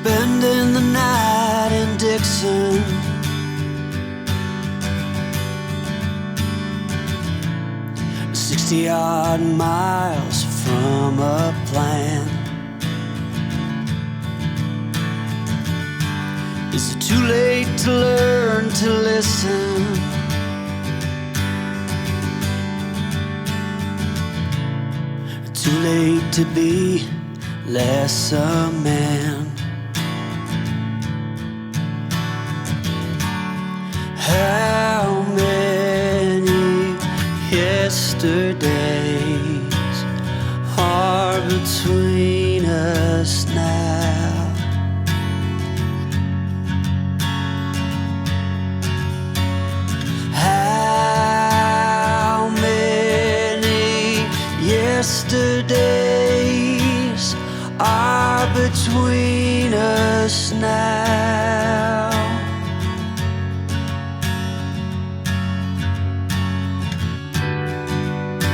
spending the night in Dixon. 60-odd miles from a plan. Is it too late to learn to listen? Too late to be less a man. How many yesterdays are between us now? How many yesterdays are between us now?